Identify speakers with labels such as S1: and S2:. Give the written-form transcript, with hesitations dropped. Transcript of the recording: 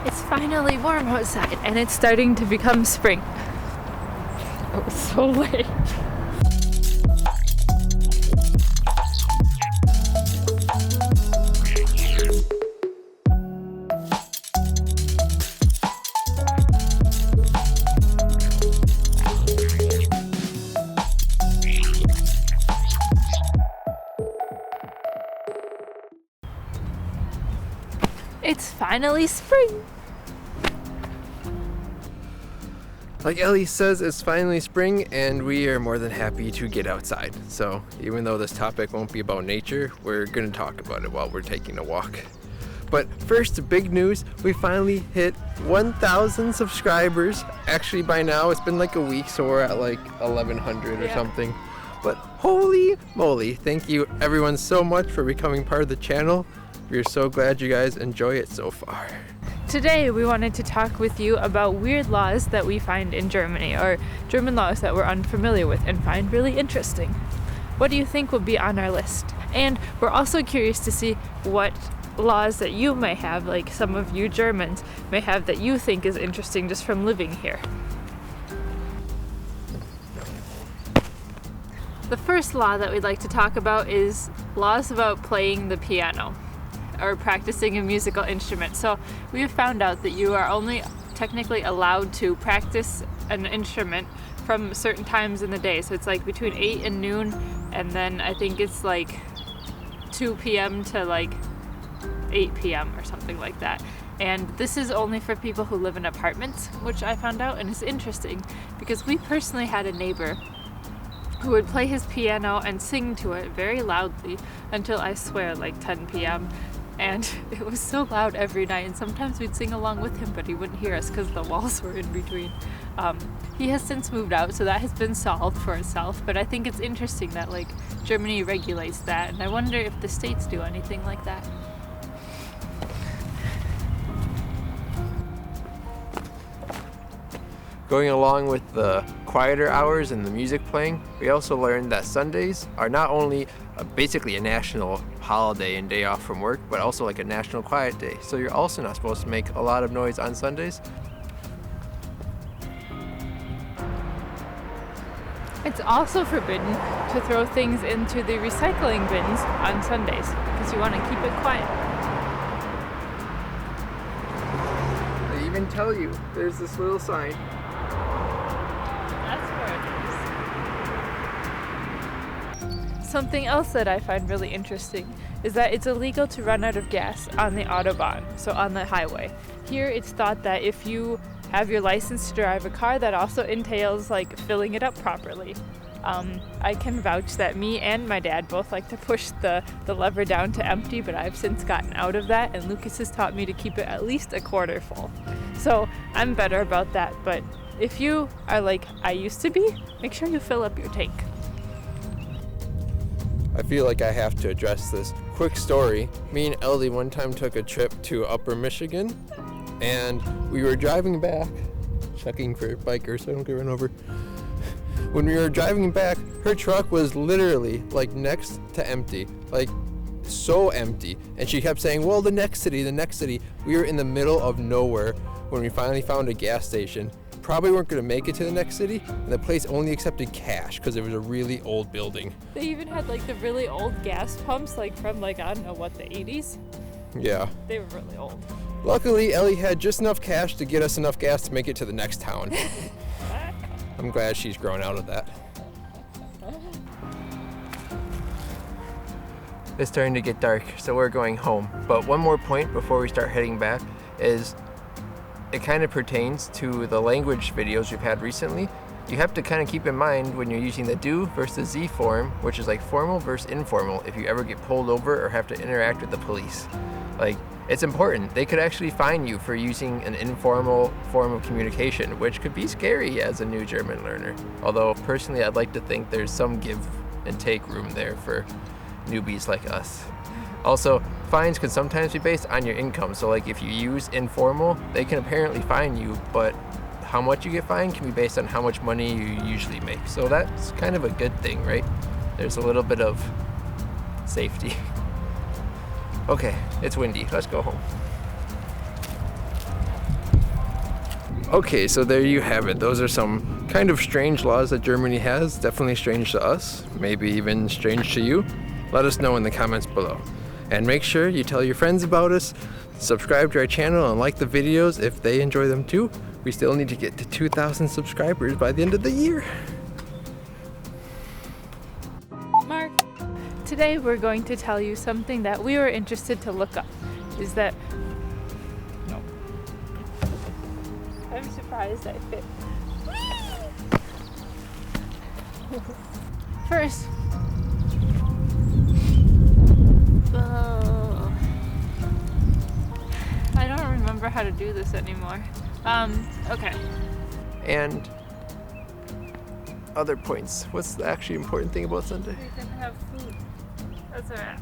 S1: It's finally warm outside and it's starting to become spring. Oh, it's so late. It's finally spring.
S2: Like Ellie says, it's finally spring and we are more than happy to get outside. So even though this topic won't be about nature, we're gonna talk about it while we're taking a walk. But first, big news, we finally hit 1,000 subscribers. Actually, by now, it's been like a week, so we're at like 1,100 or something. But holy moly, thank you everyone so much for becoming part of the channel. We're so glad you guys enjoy it so far.
S1: Today we wanted to talk with you about weird laws that we find in Germany, or German laws that we're unfamiliar with and find really interesting. What do you think will be on our list? And we're also curious to see what laws that you may have, like some of you Germans may have, that you think is interesting just from living here. The first law that we'd like to talk about is laws about playing the piano or practicing a musical instrument. So we have found out that you are only technically allowed to practice an instrument from certain times in the day. So it's like between 8 and noon, and then I think it's like 2 p.m. to like 8 p.m. or something like that. And this is only for people who live in apartments, which I found out, and it's interesting because we personally had a neighbor who would play his piano and sing to it very loudly until, I swear, like 10 p.m. And it was so loud every night, and sometimes we'd sing along with him, but he wouldn't hear us because the walls were in between. He has since moved out, so that has been solved for itself, but I think it's interesting that like Germany regulates that, and I wonder if the states do anything like that.
S2: Going along with the quieter hours and the music playing, we also learned that Sundays are not only basically a national holiday and day off from work, but also like a national quiet day. So you're also not supposed to make a lot of noise on Sundays.
S1: It's also forbidden to throw things into the recycling bins on Sundays because you want to keep it quiet.
S2: They even tell you, there's this little sign.
S1: Something else that I find really interesting is that it's illegal to run out of gas on the Autobahn, so on the highway. Here it's thought that if you have your license to drive a car, that also entails like filling it up properly. I can vouch that me and my dad both like to push the lever down to empty, but I've since gotten out of that, and Lucas has taught me to keep it at least a quarter full. So I'm better about that, but if you are like I used to be, make sure you fill up your tank.
S2: I feel like I have to address this. Quick story, me and Ellie one time took a trip to Upper Michigan, and we were driving back, checking for bikers so I don't get run over. When we were driving back, her truck was literally like next to empty, like so empty. And she kept saying, well, the next city. We were in the middle of nowhere when we finally found a gas station. Probably weren't going to make it to the next city, and the place only accepted cash because it was a really old building.
S1: They even had like the really old gas pumps, like from like, I don't know what, the 80s?
S2: Yeah.
S1: They were really old.
S2: Luckily, Ellie had just enough cash to get us enough gas to make it to the next town. I'm glad she's grown out of that. It's starting to get dark, so we're going home. But one more point before we start heading back is it kind of pertains to the language videos we've had recently. You have to kind of keep in mind when you're using the do versus Z form, which is like formal versus informal, if you ever get pulled over or have to interact with the police. Like, it's important. They could actually fine you for using an informal form of communication, which could be scary as a new German learner. Although personally, I'd like to think there's some give and take room there for newbies like us. Also, fines can sometimes be based on your income. So like if you use informal, they can apparently fine you, but how much you get fined can be based on how much money you usually make. So that's kind of a good thing, right? There's a little bit of safety. Okay, it's windy. Let's go home. Okay, so there you have it. Those are some kind of strange laws that Germany has. Definitely strange to us, maybe even strange to you. Let us know in the comments below. And make sure you tell your friends about us, subscribe to our channel, and like the videos if they enjoy them too. We still need to get to 2,000 subscribers by the end of the year.
S1: Mark, today we're going to tell you something that we were interested to look up. Is that... No. I'm surprised I fit. First... I don't remember how to do this anymore. Okay.
S2: And other points. What's the actually important thing about Sunday?
S1: We're gonna have food. That's alright.